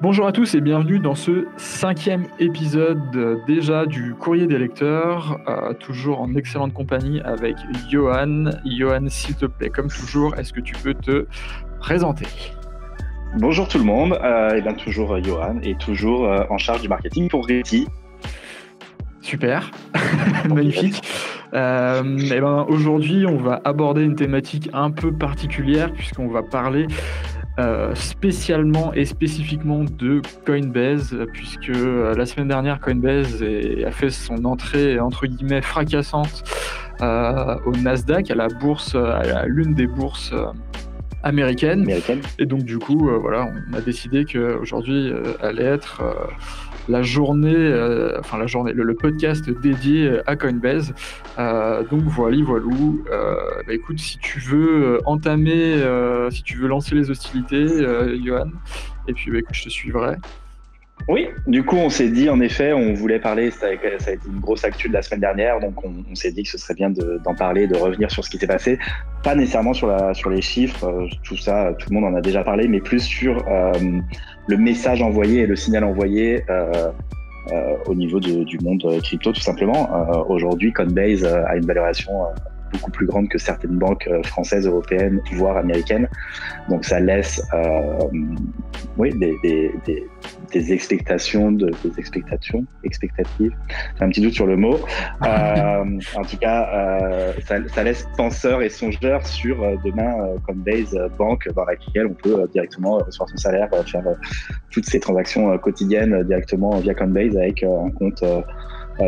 Bonjour à tous et bienvenue dans ce 5e épisode déjà du Courrier des lecteurs, toujours en excellente compagnie avec Johan. Johan, s'il te plaît, comme toujours, est-ce que tu peux te présenter ? Bonjour tout le monde, et bien toujours Johan et toujours en charge du marketing pour Réti. Super, magnifique. Et ben, aujourd'hui, on va aborder une thématique un peu particulière puisqu'on va parler spécialement et spécifiquement de Coinbase, puisque la semaine dernière, Coinbase a fait son entrée entre guillemets fracassante au Nasdaq, à la bourse, à l'une des bourses américaines. Et donc du coup, voilà, on a décidé qu'aujourd'hui allait être la journée, le podcast dédié à Coinbase. Donc voilou. Écoute, si tu veux entamer, si tu veux lancer les hostilités, Johan, et puis écoute, je te suivrai. Oui, du coup, on s'est dit, en effet, on voulait parler, ça a été une grosse actu de la semaine dernière, donc on s'est dit que ce serait bien d'en parler, de revenir sur ce qui s'est passé. Pas nécessairement sur les chiffres, tout ça, tout le monde en a déjà parlé, mais plus sur le message envoyé et le signal envoyé au niveau du monde crypto, tout simplement. Aujourd'hui, Coinbase a une valorisation beaucoup plus grande que certaines banques françaises, européennes, voire américaines. Donc ça laisse des expectatives. J'ai un petit doute sur le mot. En tout cas, ça laisse penseurs et songeurs sur demain Coinbase banque dans laquelle on peut directement recevoir son salaire, faire toutes ces transactions quotidiennes directement via Coinbase avec un compte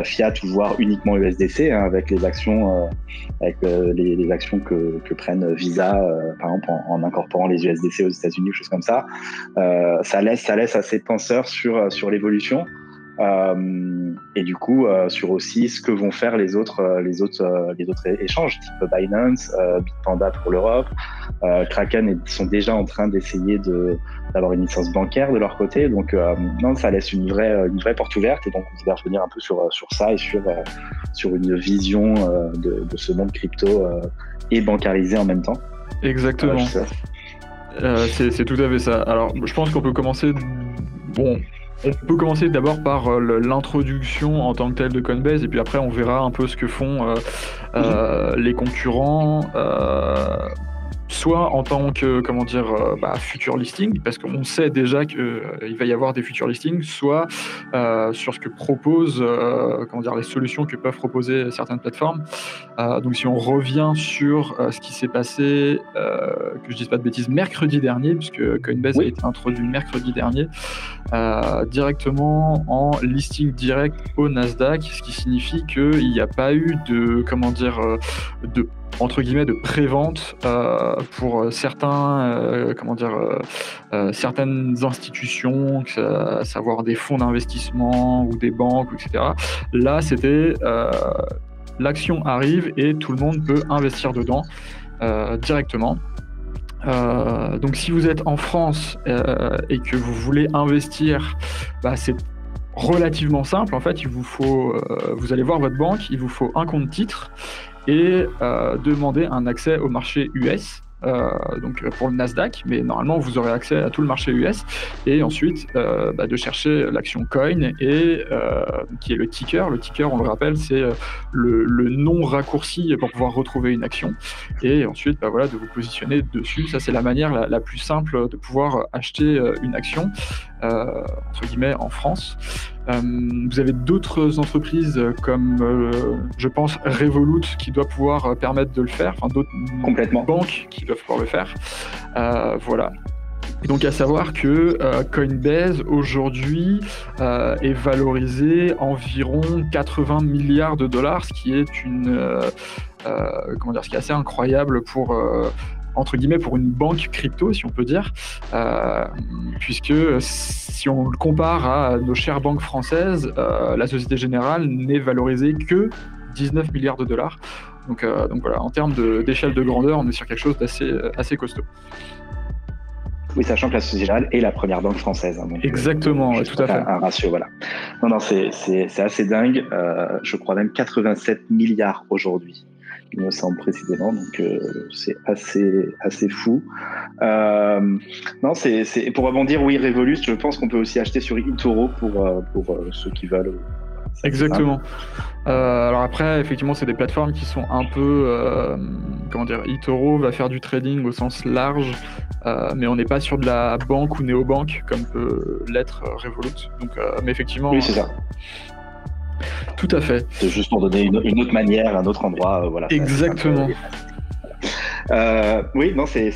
fiat ou voire uniquement USDC, avec les actions, les actions que prennent Visa, par exemple en incorporant les USDC aux États-Unis, choses comme ça. Ça laisse assez penseur sur l'évolution. Et du coup sur aussi ce que vont faire les autres échanges type Binance, Bitpanda pour l'Europe, Kraken sont déjà en train d'essayer d'avoir une licence bancaire de leur côté, donc non, ça laisse une vraie porte ouverte, et donc on va revenir un peu sur ça et sur une vision de ce monde crypto et bancarisé en même temps. Exactement. C'est tout à fait ça. Alors je pense qu'on peut commencer on peut commencer d'abord par l'introduction en tant que telle de Coinbase, et puis après on verra un peu ce que font les concurrents, soit en tant que future listing, parce qu'on sait déjà qu'il va y avoir des future listings, soit sur ce que proposent les solutions que peuvent proposer certaines plateformes. Donc si on revient sur ce qui s'est passé, que je dise pas de bêtises, mercredi dernier, puisque Coinbase a été introduit mercredi dernier, directement en listing direct au Nasdaq, ce qui signifie qu'il n'y a pas eu de pré-vente pour certaines institutions, à savoir des fonds d'investissement ou des banques, etc. Là, c'était l'action arrive et tout le monde peut investir dedans directement. Donc si vous êtes en France et que vous voulez investir, c'est relativement simple. En fait, vous allez voir votre banque, il vous faut un compte titre et demander un accès au marché US, donc pour le Nasdaq, mais normalement vous aurez accès à tout le marché US, et ensuite de chercher l'action Coin et qui est le ticker. Le ticker, on le rappelle, c'est le nom raccourci pour pouvoir retrouver une action, et ensuite de vous positionner dessus. Ça, c'est la manière la plus simple de pouvoir acheter une action entre guillemets en France. Vous avez d'autres entreprises comme je pense Revolut qui doit pouvoir permettre de le faire, d'autres banques qui doivent pouvoir le faire. Voilà. Et donc à savoir que Coinbase aujourd'hui est valorisé environ 80 milliards de dollars, ce qui est ce qui est assez incroyable pour entre guillemets pour une banque crypto, si on peut dire, puisque si on le compare à nos chères banques françaises, la Société Générale n'est valorisée que 19 milliards de dollars. Donc voilà, en termes d'échelle de grandeur, on est sur quelque chose d'assez costaud. Oui, sachant que la Société Générale est la première banque française. Donc, exactement, tout à fait. Un ratio, voilà. Non, c'est assez dingue. Je crois même 87 milliards aujourd'hui. il me semble précisément, donc c'est assez fou. Non, c'est pour rebondir, oui, Revolut, je pense qu'on peut aussi acheter sur eToro pour ceux qui veulent. Exactement. Alors après, effectivement, c'est des plateformes qui sont un peu, comment dire, eToro va faire du trading au sens large, mais on n'est pas sur de la banque ou néobanque comme peut l'être Revolut. Donc, mais effectivement. Oui, c'est ça. Tout à fait. C'est juste pour donner une autre manière, un autre endroit, voilà. Exactement. Oui, non, c'est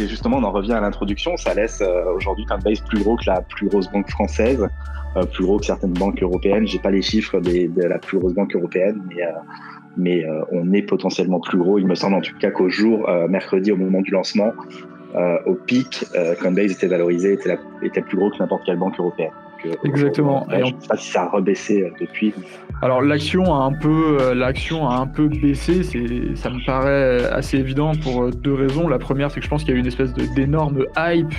justement, on en revient à l'introduction, ça laisse aujourd'hui Coinbase plus gros que la plus grosse banque française, plus gros que certaines banques européennes. J'ai pas les chiffres de la plus grosse banque européenne, mais on est potentiellement plus gros. Il me semble en tout cas qu'au jour, mercredi, au moment du lancement, au pic, Coinbase était valorisé, était plus gros que n'importe quelle banque européenne. Exactement. Je ne sais pas si ça a rebaissé depuis. Alors l'action a un peu baissé, ça me paraît assez évident pour deux raisons. La première, c'est que je pense qu'il y a eu une espèce d'énorme hype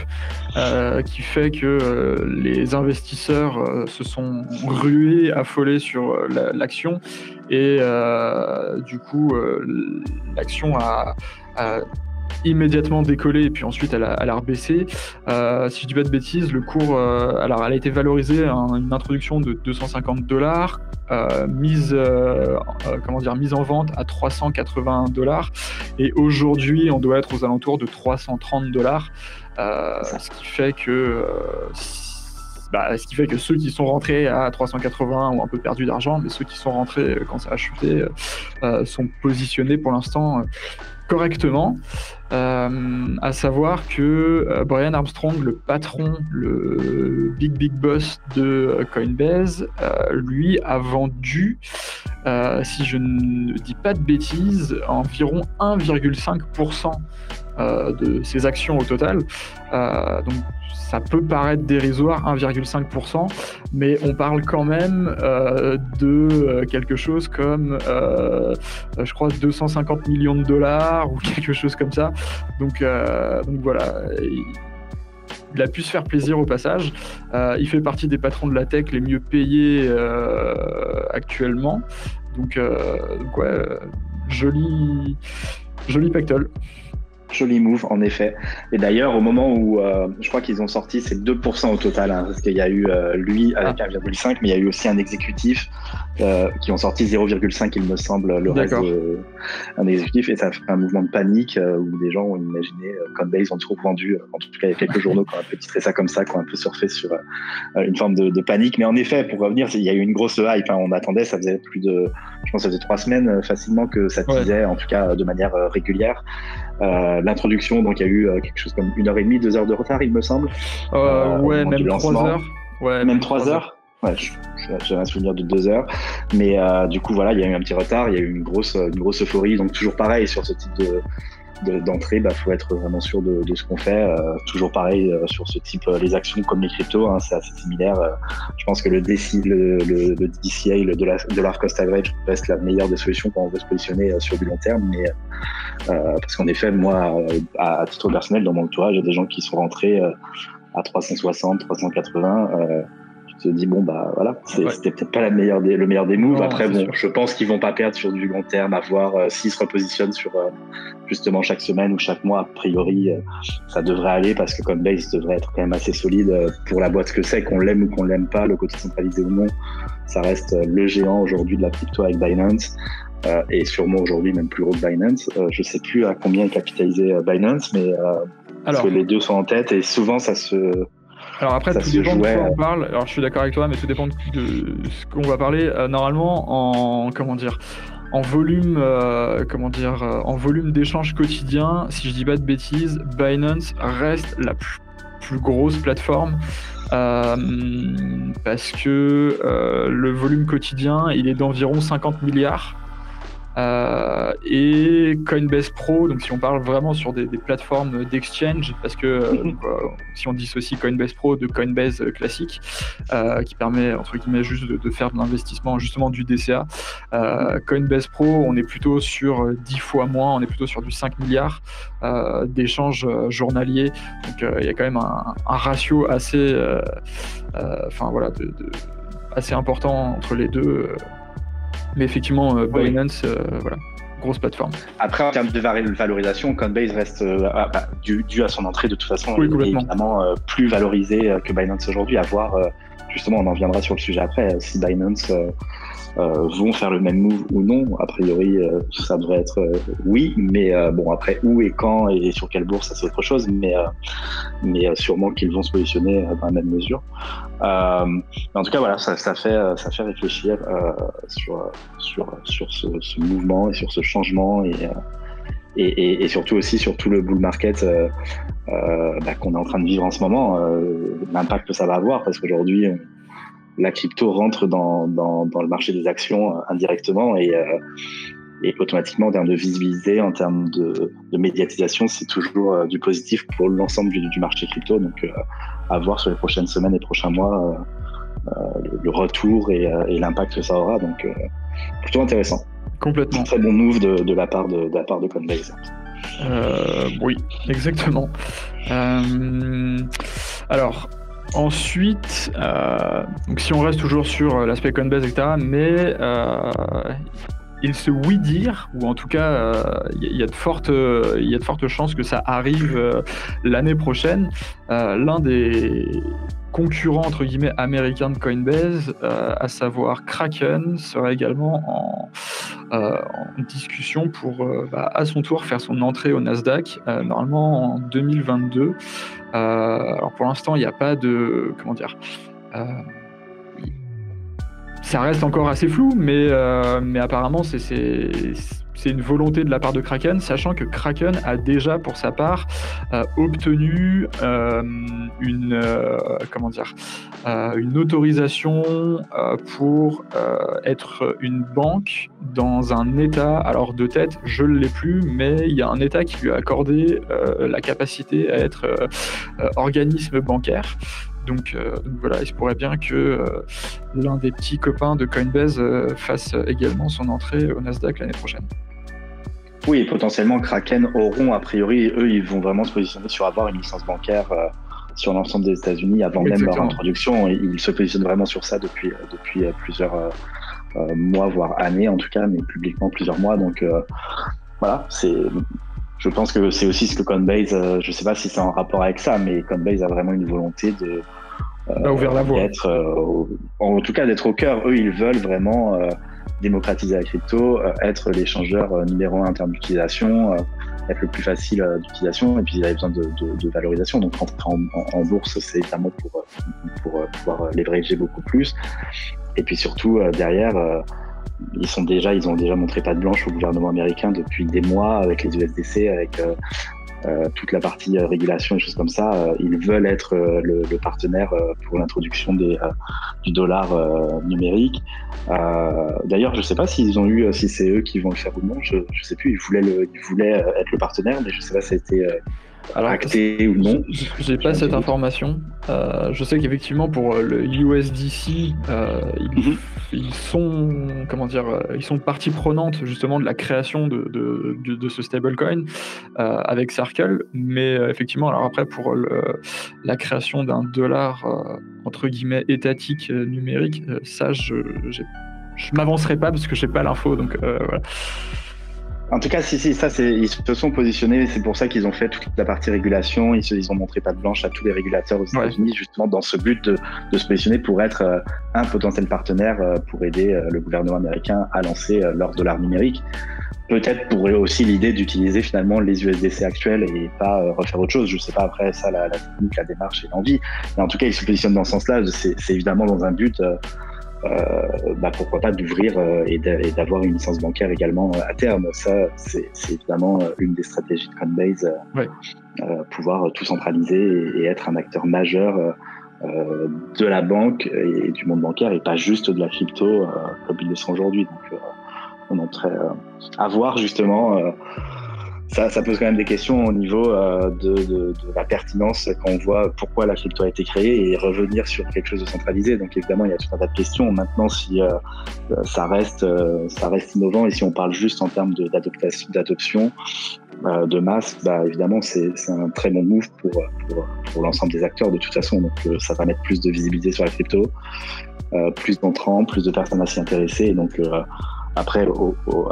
qui fait que les investisseurs se sont rués, affolés sur l'action, et du coup l'action a immédiatement décollé, et puis ensuite elle a rebaissé. Si je dis pas de bêtises, le cours, alors elle a été valorisée à une introduction de $250, mise en vente à $380, et aujourd'hui on doit être aux alentours de $330, ce qui fait que ceux qui sont rentrés à 380 ont un peu perdu d'argent, mais ceux qui sont rentrés quand ça a chuté sont positionnés pour l'instant correctement. À savoir que Brian Armstrong, le patron, le big boss de Coinbase, lui a vendu, si je ne dis pas de bêtises, environ 1,5% de ses actions au total. Donc ça peut paraître dérisoire, 1,5%, mais on parle quand même de quelque chose comme, je crois, $250 millions ou quelque chose comme ça. Donc voilà, il a pu se faire plaisir au passage. Il fait partie des patrons de la tech les mieux payés actuellement. Donc ouais, joli pactole. Joli move, en effet. Et d'ailleurs, au moment où je crois qu'ils ont sorti, c'est 2% au total, hein, parce qu'il y a eu lui avec 1,5, mais il y a eu aussi un exécutif qui ont sorti 0,5, il me semble, le reste un exécutif, et ça a fait un mouvement de panique où des gens ont imaginé Coinbase ont trop vendu. En tout cas, il y a quelques journaux qui ont un peu titré ça comme ça, qui ont un peu surfé sur une forme de panique. Mais en effet, pour revenir, il y a eu une grosse hype. Hein, on attendait, ça faisait je pense, ça faisait 3 semaines facilement que ça teasait, en tout cas de manière régulière. L'introduction, donc il y a eu quelque chose comme 1h30, 2 heures de retard, il me semble. Ouais, même 3 heures. Ouais, même 3 heures. Ouais, j'ai un souvenir de 2 heures. Mais du coup, voilà, il y a eu un petit retard, il y a eu une grosse euphorie. Donc toujours pareil sur ce type d'entrée, faut être vraiment sûr de ce qu'on fait. Toujours pareil sur ce type, les actions comme les cryptos, hein, c'est assez similaire. Je pense que le DCA, le dollar cost average, reste la meilleure des solutions quand on veut se positionner sur du long terme. Mais parce qu'en effet, moi, à titre personnel, dans mon entourage, il y a des gens qui sont rentrés à 360, 380. Je te dis voilà, c'était peut-être pas le meilleur des moves. Non, après je pense qu'ils vont pas perdre sur du long terme, à voir s'ils se repositionnent sur justement chaque semaine ou chaque mois. A priori ça devrait aller, parce que Coinbase devrait être quand même assez solide pour la boîte que c'est, qu'on l'aime ou qu'on l'aime pas, le côté centralisé ou non, ça reste le géant aujourd'hui de la crypto avec Binance. Et sûrement aujourd'hui même plus gros que Binance. Je sais plus à combien est capitalisé Binance, mais parce que les deux sont en tête, et souvent ça se... Alors après, tout dépend de quoi on parle. Alors je suis d'accord avec toi, mais tout dépend de ce qu'on va parler. Normalement, en volume, en volume d'échange quotidien, si je dis pas de bêtises, Binance reste la plus grosse plateforme. Parce que le volume quotidien, il est d'environ 50 milliards. Et Coinbase Pro, donc si on parle vraiment sur des plateformes d'exchange, parce que si on dissocie Coinbase Pro de Coinbase classique, qui permet entre guillemets juste de faire de l'investissement, justement du DCA, Coinbase Pro, on est plutôt sur 10 fois moins, on est plutôt sur du 5 milliards d'échanges journaliers. Donc il y a quand même un ratio assez assez important entre les deux. Mais effectivement, Binance, grosse plateforme. Après, en termes de valorisation, Coinbase reste, dû à son entrée, de toute façon, oui, est évidemment plus valorisé que Binance aujourd'hui. À voir, justement, on en viendra sur le sujet après, si Binance vont faire le même move ou non. A priori, ça devrait être oui, mais bon, après, où et quand et sur quelle bourse, ça c'est autre chose, mais sûrement qu'ils vont se positionner dans la même mesure. Mais en tout cas, voilà, ça fait réfléchir sur ce mouvement et sur ce changement et surtout aussi sur tout le bull market qu'on est en train de vivre en ce moment, l'impact que ça va avoir, parce qu'aujourd'hui, la crypto rentre dans le marché des actions indirectement et automatiquement, en termes de visibilité, en termes de médiatisation, c'est toujours du positif pour l'ensemble du marché crypto. Donc, à voir sur les prochaines semaines et prochains mois le retour et l'impact que ça aura. Donc, plutôt intéressant. Complètement. Très bon move de la part de Coinbase. Oui, exactement. Alors, ensuite, donc si on reste toujours sur l'aspect Coinbase, etc., mais il se ouït dire, ou en tout cas, il y a de fortes chances que ça arrive l'année prochaine. L'un des concurrents entre guillemets américains de Coinbase, à savoir Kraken, serait également en discussion pour à son tour faire son entrée au Nasdaq, normalement en 2022. Alors pour l'instant, il n'y a pas de ça reste encore assez flou, mais apparemment c'est une volonté de la part de Kraken, sachant que Kraken a déjà pour sa part obtenu une autorisation pour être une banque dans un État. Alors de tête, je ne l'ai plus, mais il y a un État qui lui a accordé la capacité à être organisme bancaire. Donc voilà, il se pourrait bien que l'un des petits copains de Coinbase fasse également son entrée au Nasdaq l'année prochaine. Oui, potentiellement Kraken auront, a priori, eux, ils vont vraiment se positionner sur avoir une licence bancaire sur l'ensemble des États-Unis avant même leur introduction. Ils se positionnent vraiment sur ça depuis plusieurs mois, voire années en tout cas, mais publiquement plusieurs mois. Donc voilà, je pense que c'est aussi ce que Coinbase, je ne sais pas si c'est en rapport avec ça, mais Coinbase a vraiment une volonté de ouvrir la voie. En tout cas d'être au cœur. Eux, ils veulent vraiment démocratiser la crypto, être l'échangeur numéro 1 en termes d'utilisation, être le plus facile d'utilisation, et puis il y a besoin de valorisation. Donc rentrer en bourse, c'est évidemment pour pouvoir leverager beaucoup plus. Et puis surtout derrière, ils ont déjà montré patte blanche au gouvernement américain depuis des mois avec les USDC, avec toute la partie régulation et choses comme ça. Ils veulent être le partenaire pour l'introduction du dollar numérique. D'ailleurs, je sais pas si c'est eux qui vont le faire ou non. Je sais plus. Ils voulaient être le partenaire, mais je sais pas si ça a été acté ou non. J'ai pas cette information. Je sais qu'effectivement pour le USDC, ils sont partie prenante justement de la création de ce stablecoin avec Circle, mais effectivement, alors après pour la création d'un dollar entre guillemets étatique numérique, ça je m'avancerai pas parce que j'ai pas l'info, donc voilà. En tout cas, si, ça, ils se sont positionnés, c'est pour ça qu'ils ont fait toute la partie régulation, ils ont montré patte blanche à tous les régulateurs aux États-Unis, justement dans ce but de se positionner pour être un potentiel partenaire pour aider le gouvernement américain à lancer leur dollar numérique. Peut-être pour eux aussi l'idée d'utiliser finalement les USDC actuels et pas refaire autre chose. Je sais pas après ça, la technique, la démarche et l'envie. Mais en tout cas, ils se positionnent dans ce sens-là. C'est évidemment dans un but... pourquoi pas d'ouvrir et d'avoir une licence bancaire également à terme. Ça, c'est évidemment une des stratégies de Coinbase, pouvoir tout centraliser et être un acteur majeur de la banque et du monde bancaire et pas juste de la crypto comme ils le sont aujourd'hui. Donc, on est très à voir justement. Ça pose quand même des questions au niveau de la pertinence quand on voit pourquoi la crypto a été créée et revenir sur quelque chose de centralisé. Donc évidemment, il y a tout un tas de questions. Maintenant, si ça reste innovant et si on parle juste en termes d'adoption de masse, évidemment, c'est un très bon move pour l'ensemble des acteurs de toute façon. Donc ça va mettre plus de visibilité sur la crypto, plus d'entrants, plus de personnes à s'y intéresser. Et donc Après,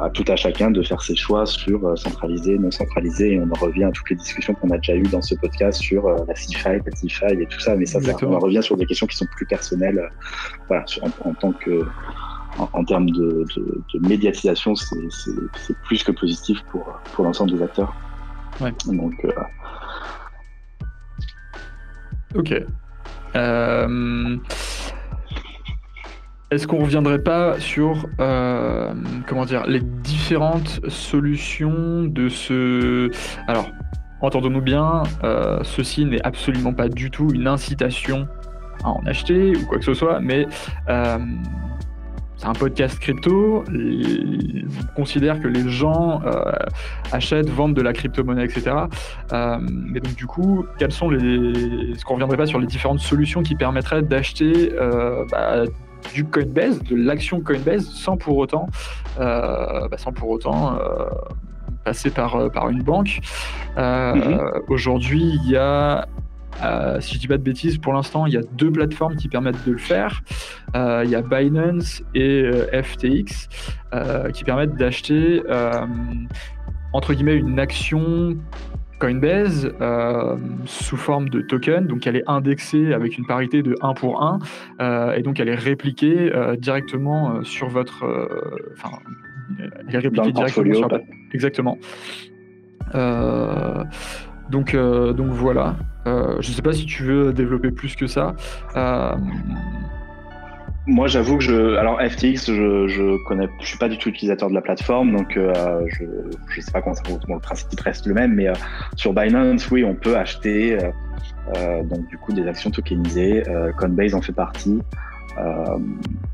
à tout à chacun de faire ses choix sur centralisé, non centralisé, et on en revient à toutes les discussions qu'on a déjà eues dans ce podcast sur la CeFi, la DeFi et tout ça, mais ça, on en revient sur des questions qui sont plus personnelles. Voilà, en tant que, en termes de médiatisation, c'est plus que positif pour l'ensemble des acteurs. Ouais. Donc, ok. Est-ce qu'on reviendrait pas sur les différentes solutions de ce... Alors, entendons-nous bien, ceci n'est absolument pas du tout une incitation à en acheter ou quoi que ce soit, mais c'est un podcast crypto. On considère que les gens achètent, vendent de la crypto-monnaie, etc. Mais donc du coup, est-ce qu'on reviendrait pas sur les différentes solutions qui permettraient d'acheter du Coinbase, de l'action Coinbase, sans pour autant passer par une banque. Aujourd'hui, il y a, si je dis pas de bêtises, pour l'instant, il y a 2 plateformes qui permettent de le faire. Il y a Binance et FTX qui permettent d'acheter entre guillemets une action Coinbase sous forme de token, donc elle est indexée avec une parité de 1 pour 1 et donc elle est répliquée directement sur votre elle est répliquée directement sur exactement. Donc voilà. Je ne sais pas si tu veux développer plus que ça. Moi, j'avoue que alors FTX, je suis pas du tout utilisateur de la plateforme, donc je sais pas comment ça fonctionne. Le principe reste le même, mais sur Binance, oui, on peut acheter donc du coup des actions tokenisées. Coinbase en fait partie.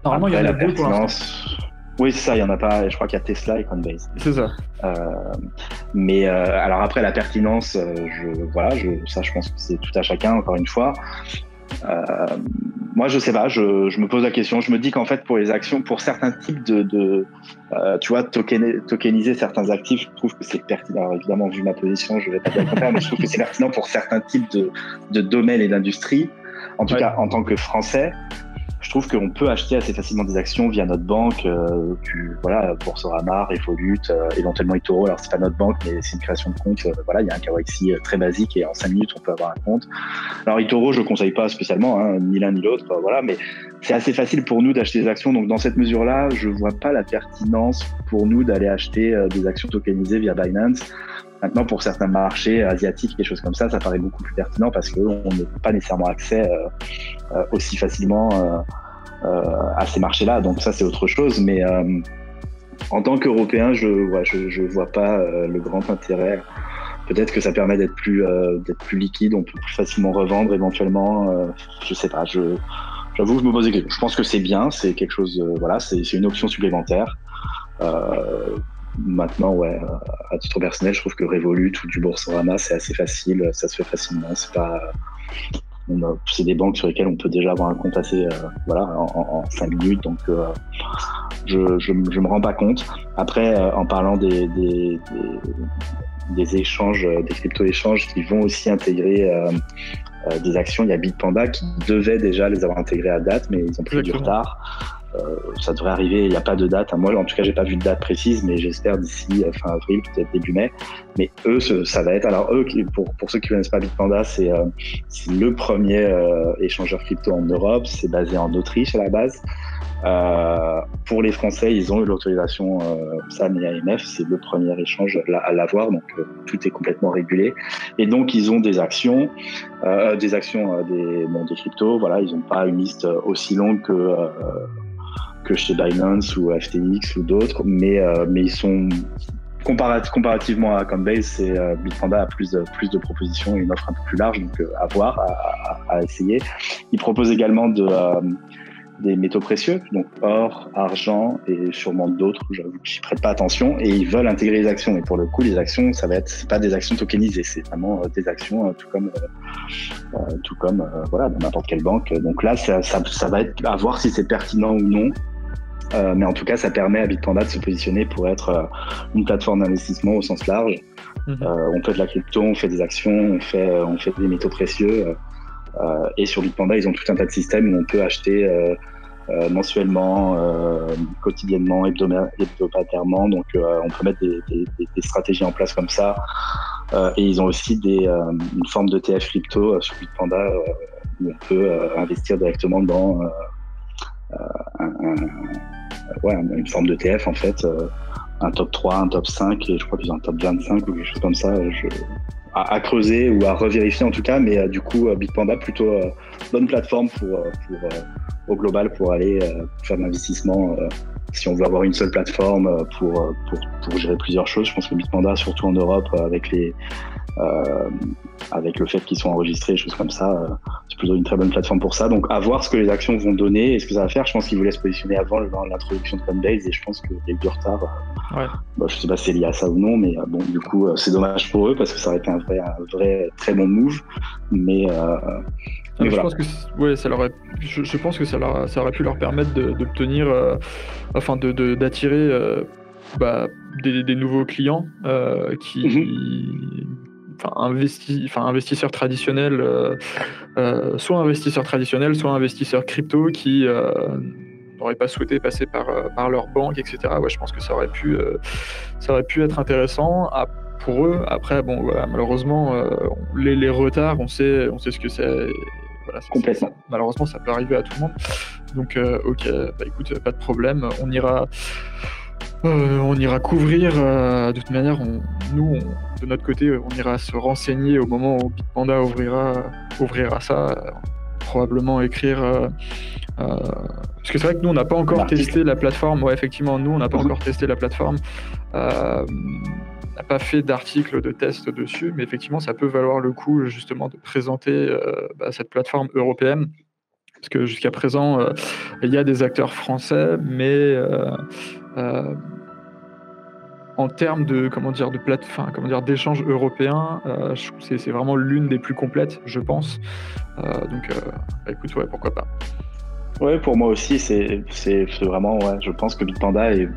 Normalement, il y en a deux pour l'instant. Oui, c'est ça. Il y en a pas. Je crois qu'il y a Tesla et Coinbase. C'est ça. Mais alors après la pertinence, je pense que c'est tout à chacun. Encore une fois. Moi, je sais pas, je me pose la question. Je me dis qu'en fait, pour les actions, pour certains types tu vois, tokeniser certains actifs, je trouve que c'est pertinent. Alors évidemment, vu ma position, je vais pas dire le contraire, mais je trouve que c'est pertinent pour certains types de domaines et d'industries. En tout cas, en tant que Français, je trouve qu'on peut acheter assez facilement des actions via notre banque, Boursorama, Revolut, éventuellement eToro. Alors c'est pas notre banque, mais c'est une création de compte. Il y a un KYC très basique et en 5 minutes on peut avoir un compte. Alors eToro, je conseille pas spécialement, ni l'un ni l'autre, mais c'est assez facile pour nous d'acheter des actions. Donc dans cette mesure-là, je vois pas la pertinence pour nous d'aller acheter des actions tokenisées via Binance. Maintenant, pour certains marchés asiatiques, des choses comme ça paraît beaucoup plus pertinent parce qu'on n'a pas nécessairement accès aussi facilement à ces marchés-là. Donc ça, c'est autre chose. Mais en tant qu'Européen, je vois pas le grand intérêt. Peut-être que ça permet d'être plus liquide, on peut plus facilement revendre éventuellement. Je sais pas. J'avoue que je me pose des questions. Je pense que c'est bien, c'est quelque chose. C'est une option supplémentaire. Maintenant, à titre personnel, je trouve que Revolut ou du Boursorama, c'est assez facile, ça se fait facilement. C'est des banques sur lesquelles on peut déjà avoir un compte assez, en 5 minutes. Donc, je me rends pas compte. Après, en parlant des échanges, des crypto-échanges qui vont aussi intégrer des actions, il y a Bitpanda qui devait déjà les avoir intégrées à date, mais ils ont pris du retard. Ça devrait arriver, il n'y a pas de date. Moi, en tout cas, j'ai pas vu de date précise, mais j'espère d'ici fin avril, peut-être début mai. Mais eux, ça va être. Alors eux, pour ceux qui ne connaissent pas Bitpanda, c'est le premier échangeur crypto en Europe. C'est basé en Autriche à la base. Pour les Français, ils ont eu l'autorisation SAM et AMF. C'est le premier échange à l'avoir, donc tout est complètement régulé. Et donc, ils ont des actions, des cryptos. Voilà, ils n'ont pas une liste aussi longue que chez Binance ou FTX ou d'autres, mais ils sont comparativement à Coinbase, Bitpanda a plus de propositions et une offre un peu plus large, donc à voir, à essayer. Ils proposent également des métaux précieux, donc or, argent et sûrement d'autres, j'avoue que j'y prête pas attention, et ils veulent intégrer les actions. Et pour le coup, les actions, c'est pas des actions tokenisées, c'est vraiment des actions tout comme dans n'importe quelle banque. Donc là, ça va être à voir si c'est pertinent ou non. Mais en tout cas, ça permet à Bitpanda de se positionner pour être une plateforme d'investissement au sens large. On fait de la crypto, on fait des actions, on fait des métaux précieux. Et sur Bitpanda, ils ont tout un tas de systèmes où on peut acheter mensuellement, quotidiennement, hebdomadairement. Donc, on peut mettre des stratégies en place comme ça. Et ils ont aussi une forme de TF crypto sur Bitpanda où on peut investir directement dans une forme de TF en fait, un top 3, un top 5 et je crois qu'ils ont un top 25 ou quelque chose comme ça. À creuser ou à revérifier en tout cas, mais du coup Bitpanda plutôt bonne plateforme pour au global pour aller faire de l'investissement si on veut avoir une seule plateforme pour gérer plusieurs choses. Je pense que Bitpanda, surtout en Europe, avec le fait qu'ils sont enregistrés, choses comme ça, c'est plutôt une très bonne plateforme pour ça. Donc à voir ce que les actions vont donner et ce que ça va faire. Je pense qu'ils voulaient se positionner avant l'introduction de Coinbase et je pense qu'il y a eu du retard. Je sais pas si c'est lié à ça ou non, mais bon, du coup, c'est dommage pour eux parce que ça aurait été un vrai très bon move. Mais je voilà. pense que je pense que ça aurait pu leur permettre d'obtenir, d'attirer des nouveaux clients investisseurs traditionnels, soit investisseurs traditionnels, soit investisseurs crypto qui n'auraient pas souhaité passer par leur banque, etc. Ouais, je pense que ça aurait pu être intéressant pour eux. Après, bon, voilà, malheureusement, les retards, on sait ce que c'est. Voilà, complètement. Malheureusement, ça peut arriver à tout le monde. Donc, ok, écoute, pas de problème. On ira couvrir, de toute manière, de notre côté, on ira se renseigner au moment où Bitpanda ouvrira ça, probablement écrire, parce que c'est vrai que nous, on n'a pas encore testé la plateforme. Ouais, effectivement, nous, on n'a pas encore testé la plateforme. On n'a pas fait d'article de test dessus, mais effectivement, ça peut valoir le coup, justement, de présenter cette plateforme européenne. Parce que jusqu'à présent, il y a des acteurs français, mais en termes de d'échanges européens, je trouve que c'est vraiment l'une des plus complètes, je pense. Donc, écoute, ouais, pourquoi pas. Ouais, pour moi aussi, c'est vraiment, ouais, je pense que Bitpanda est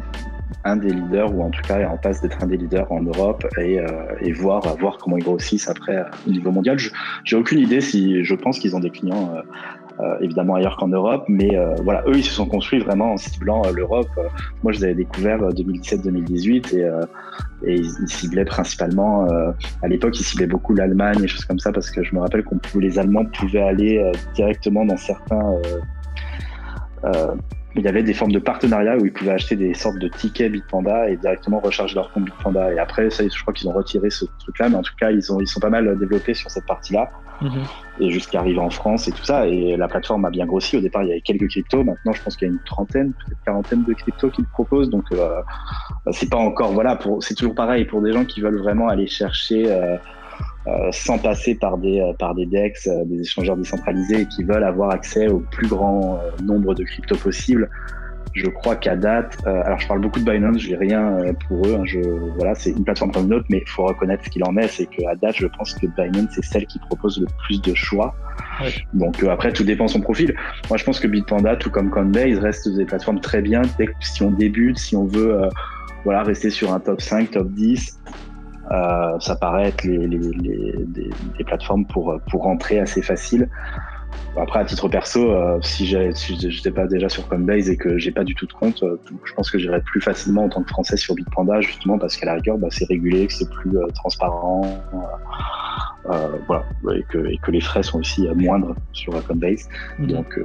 un des leaders, ou en tout cas est en passe d'être un des leaders en Europe et voir comment ils grossissent après au niveau mondial. J'ai aucune idée je pense qu'ils ont des clients évidemment ailleurs qu'en Europe, mais voilà, eux ils se sont construits vraiment en ciblant l'Europe. Moi je les avais découverts 2017-2018 et ils ciblaient principalement, à l'époque ils ciblaient beaucoup l'Allemagne et choses comme ça parce que je me rappelle les Allemands pouvaient aller directement dans certains il y avait des formes de partenariat où ils pouvaient acheter des sortes de tickets Bitpanda et directement recharger leur compte Bitpanda. Et après, ça, je crois qu'ils ont retiré ce truc-là, mais en tout cas, ils sont pas mal développés sur cette partie-là. Et jusqu'à arriver en France et tout ça. Et la plateforme a bien grossi. Au départ, il y avait quelques cryptos. Maintenant, je pense qu'il y a une trentaine, peut-être quarantaine de cryptos qu'ils proposent. Donc, c'est pas encore, voilà, c'est toujours pareil pour des gens qui veulent vraiment aller chercher sans passer par des DEX, des échangeurs décentralisés et qui veulent avoir accès au plus grand nombre de cryptos possible. Je crois qu'à date, alors je parle beaucoup de Binance, je n'ai rien pour eux, voilà, c'est une plateforme comme une autre, mais il faut reconnaître ce qu'il en est, c'est qu'à date, je pense que Binance est celle qui propose le plus de choix. Ouais. Donc après, tout dépend de son profil. Moi, je pense que Bitpanda, tout comme Coinbase, reste des plateformes très bien. Si on débute, si on veut rester sur un top 5, top 10, ça paraît être des plateformes pour rentrer assez facile. Après, à titre perso, si j'étais pas déjà sur Coinbase et que j'ai pas du tout de compte, je pense que j'irais plus facilement en tant que Français sur Bitpanda, justement parce qu'à la rigueur, c'est régulé, que c'est plus transparent, voilà, et que les frais sont aussi moindres sur Coinbase. Donc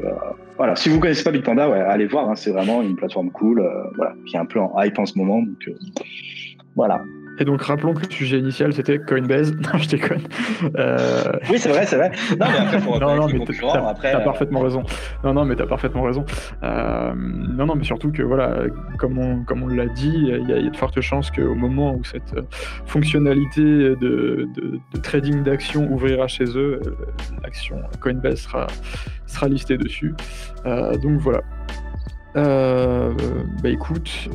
voilà, si vous connaissez pas Bitpanda, ouais, allez voir, hein, c'est vraiment une plateforme cool, voilà, qui est un peu en hype en ce moment. Donc voilà. Et donc, rappelons que le sujet initial, c'était Coinbase. Non, je déconne. Oui, c'est vrai. Non, mais après, pour t'as parfaitement raison. Non, mais t'as parfaitement raison. Non, mais surtout que, voilà, comme on l'a dit, il y a de fortes chances qu'au moment où cette fonctionnalité de trading d'actions ouvrira chez eux, l'action Coinbase sera listée dessus. Donc, voilà. Écoute,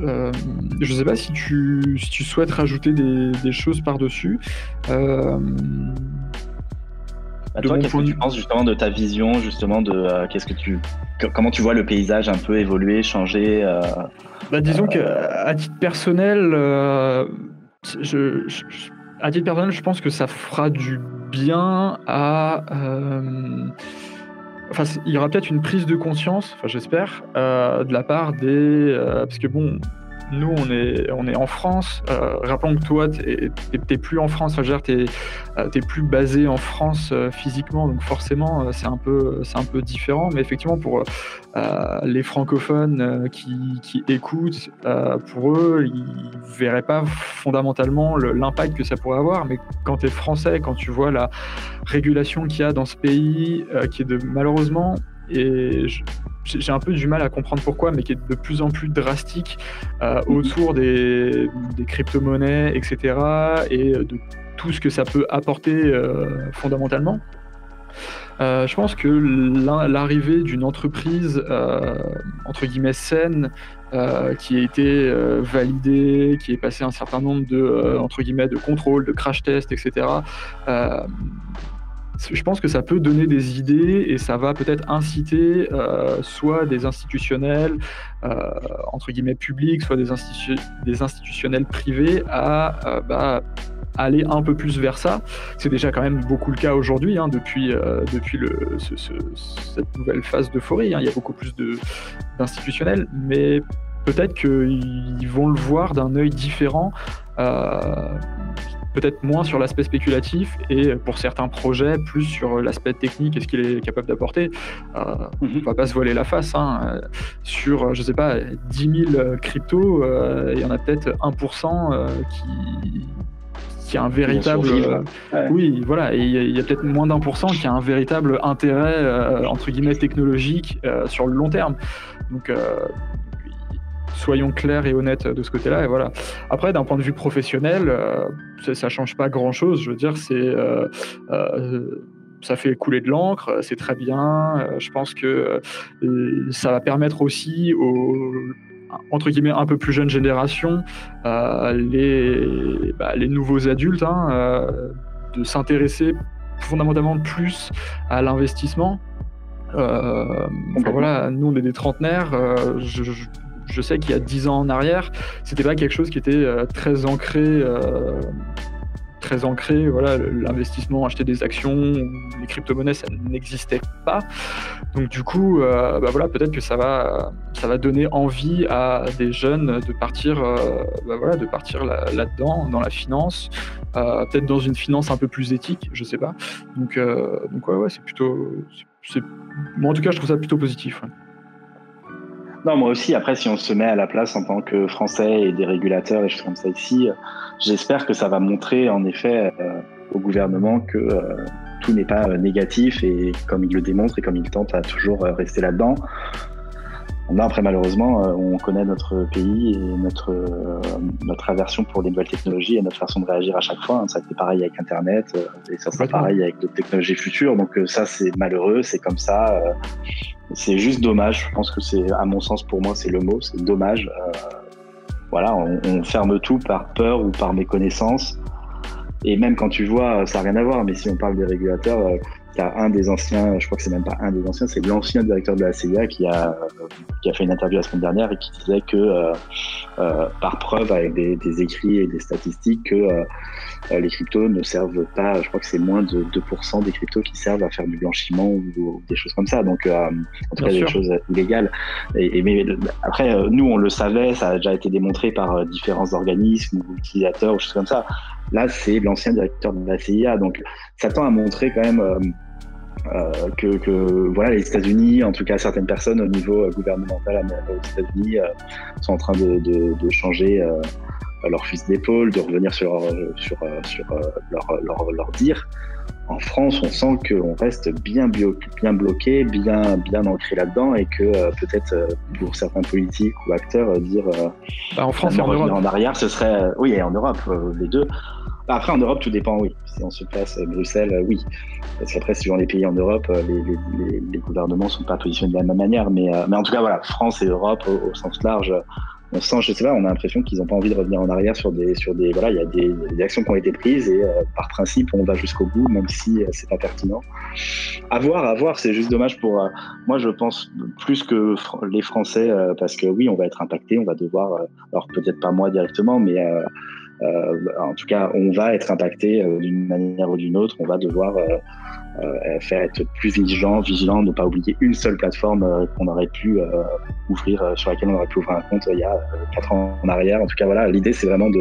je sais pas si tu souhaites rajouter des choses par-dessus. Toi, qu'est-ce que tu penses justement de ta vision, justement de comment tu vois le paysage un peu évoluer, changer disons qu'à titre personnel, je pense que ça fera du bien à enfin, il y aura peut-être une prise de conscience, enfin j'espère, de la part des, parce que bon, nous on est en France. Rappelons que toi t'es plus en France. Enfin, je veux dire, t'es plus basé en France physiquement, donc forcément c'est un peu différent. Mais effectivement pour les francophones qui écoutent, pour eux, ils verraient pas fondamentalement l'impact que ça pourrait avoir. Mais quand t'es français, quand tu vois la régulation qu'il y a dans ce pays, qui est malheureusement, et j'ai un peu du mal à comprendre pourquoi, mais qui est de plus en plus drastique autour des crypto-monnaies, etc., et de tout ce que ça peut apporter fondamentalement. Je pense que l'arrivée d'une entreprise entre guillemets saine, qui a été validée, qui est passé un certain nombre de entre guillemets de contrôles, de crash tests, etc., je pense que ça peut donner des idées et ça va peut-être inciter soit des institutionnels entre guillemets publics, soit des institutionnels privés à aller un peu plus vers ça. C'est déjà quand même beaucoup le cas aujourd'hui, hein, depuis cette nouvelle phase d'euphorie. Hein. Il y a beaucoup plus d'institutionnels, mais peut-être qu'ils vont le voir d'un œil différent. Peut-être moins sur l'aspect spéculatif et pour certains projets plus sur l'aspect technique et ce qu'il est capable d'apporter. On va pas se voiler la face, hein. Sur, je sais pas, 10 000 cryptos, il y en a peut-être 1% qui a un véritable... Oui, voilà, et il y a peut-être moins d'1% qui a un véritable intérêt, entre guillemets, technologique sur le long terme. Donc, soyons clairs et honnêtes de ce côté-là, et voilà. Après, d'un point de vue professionnel, ça change pas grand-chose. Je veux dire, ça fait couler de l'encre, c'est très bien. Je pense que ça va permettre aussi aux entre guillemets un peu plus jeune génération, les nouveaux adultes, hein, de s'intéresser fondamentalement plus à l'investissement. Enfin, voilà, nous on est des trentenaires. Je sais qu'il y a 10 ans en arrière, c'était pas quelque chose qui était très ancré. Voilà, l'investissement, acheter des actions, les crypto-monnaies, ça n'existait pas. Donc du coup, voilà, peut-être que ça va donner envie à des jeunes de partir, de partir là-dedans, dans la finance, peut-être dans une finance un peu plus éthique, je sais pas. Donc ouais, c'est plutôt, moi en tout cas, je trouve ça plutôt positif. Ouais. Non, moi aussi. Après, si on se met à la place en tant que Français et des régulateurs et choses comme ça ici, j'espère que ça va montrer en effet au gouvernement que tout n'est pas négatif et comme il le démontre et comme il tente à toujours rester là-dedans. Non, après, malheureusement, on connaît notre pays et notre aversion pour les nouvelles technologies et notre façon de réagir à chaque fois. Ça a été pareil avec Internet et ça sera pareil avec d'autres technologies futures. Donc ça, c'est malheureux, c'est comme ça. C'est juste dommage. Je pense que c'est, à mon sens, pour moi, c'est le mot, c'est dommage. Voilà, on ferme tout par peur ou par méconnaissance. Et même quand tu vois, ça n'a rien à voir, mais si on parle des régulateurs, t'as un des anciens, je crois que c'est même pas un des anciens, c'est l'ancien directeur de la CIA qui a fait une interview la semaine dernière et qui disait que, par preuve, avec des écrits et des statistiques, que les cryptos ne servent pas, je crois que c'est moins de 2% des cryptos qui servent à faire du blanchiment ou des choses comme ça. Donc, en tout cas, des choses illégales. Mais après, nous, on le savait, ça a déjà été démontré par différents organismes ou utilisateurs ou choses comme ça. Là, c'est l'ancien directeur de la CIA. Donc, ça tend à montrer quand même que voilà, les États-Unis, en tout cas certaines personnes au niveau gouvernemental aux États-Unis, sont en train de changer leur fusil d'épaule, de revenir sur leur dire. En France, on sent qu'on reste bien bloqué, bien ancré là-dedans et que peut-être pour certains politiques ou acteurs dire en France et en Europe. En arrière, ce serait oui, et en Europe, les deux. Après, en Europe, tout dépend, oui. Si on se place à Bruxelles, oui. Parce qu'après, suivant les pays en Europe, les gouvernements ne sont pas positionnés de la même manière. Mais en tout cas, voilà, France et Europe au sens large, on sent, je sais pas, on a l'impression qu'ils n'ont pas envie de revenir en arrière sur des voilà, il y a des actions qui ont été prises et par principe, on va jusqu'au bout, même si c'est pas pertinent. À voir, c'est juste dommage pour, moi, je pense plus que les Français, parce que oui, on va être impacté, on va devoir, alors peut-être pas moi directement, mais en tout cas, on va être impacté d'une manière ou d'une autre. On va devoir faire être plus vigilant, ne pas oublier une seule plateforme qu'on aurait pu ouvrir, sur laquelle on aurait pu ouvrir un compte il y a 4 ans en arrière. En tout cas, voilà, l'idée, c'est vraiment de...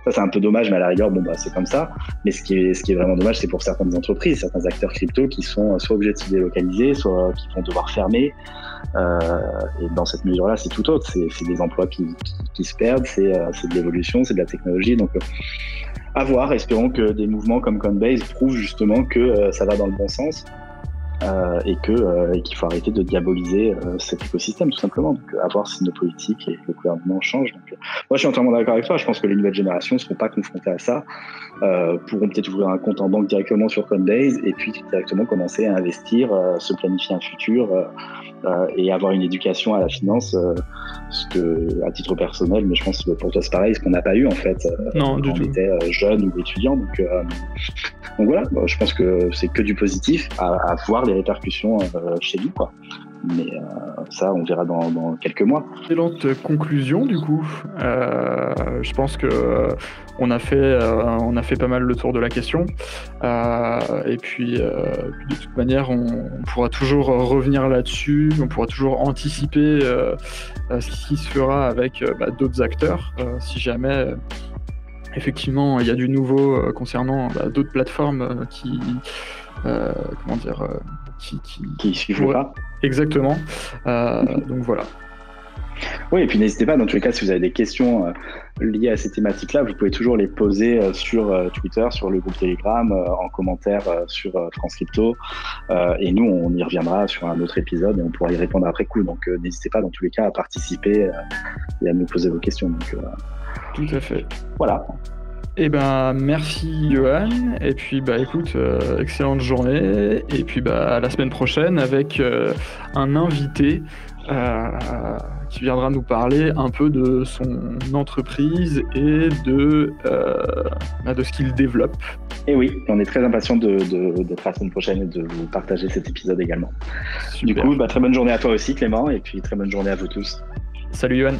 Ça, c'est un peu dommage, mais à la rigueur, bon, bah, c'est comme ça. Mais ce qui est vraiment dommage, c'est pour certaines entreprises, certains acteurs crypto qui sont soit obligés de se délocaliser, soit qui vont devoir fermer. Et dans cette mesure-là, c'est tout autre. C'est des emplois qui se perdent, c'est de l'évolution, c'est de la technologie. Donc, à voir. Espérons que des mouvements comme Coinbase prouvent justement que ça va dans le bon sens et qu'il faut arrêter de diaboliser cet écosystème, tout simplement. Donc, à voir si nos politiques et le gouvernement changent. Donc, moi, je suis entièrement d'accord avec toi. Je pense que les nouvelles générations ne seront pas confrontées à ça, pourront peut-être ouvrir un compte en banque directement sur Coinbase et puis directement commencer à investir, se planifier un futur et avoir une éducation à la finance, ce que, à titre personnel, mais je pense que pour toi c'est pareil, ce qu'on n'a pas eu en fait Non, quand on était jeune ou étudiant. Donc voilà, je pense que c'est que du positif à voir les répercussions chez nous, quoi. Mais ça, on verra dans quelques mois. Excellente conclusion, du coup. Je pense que on a fait pas mal le tour de la question. Et puis, de toute manière, on pourra toujours revenir là-dessus. On pourra toujours anticiper ce qui se fera avec d'autres acteurs, si jamais. Effectivement, il y a du nouveau concernant d'autres plateformes qui suivent pas. Exactement. Donc voilà. Oui, et puis n'hésitez pas, dans tous les cas, si vous avez des questions liées à ces thématiques-là, vous pouvez toujours les poser sur Twitter, sur le groupe Telegram, en commentaire sur France Crypto. Et nous, on y reviendra sur un autre épisode et on pourra y répondre après coup. Donc n'hésitez pas, dans tous les cas, à participer et à nous poser vos questions. Donc, tout à fait. Voilà. Eh ben, merci Johan, et puis écoute, excellente journée, et puis à la semaine prochaine avec un invité qui viendra nous parler un peu de son entreprise et de ce qu'il développe. Et oui, on est très impatients d'être la semaine prochaine et de vous partager cet épisode également. Super. Du coup, très bonne journée à toi aussi Clément, et puis très bonne journée à vous tous. Salut Johan.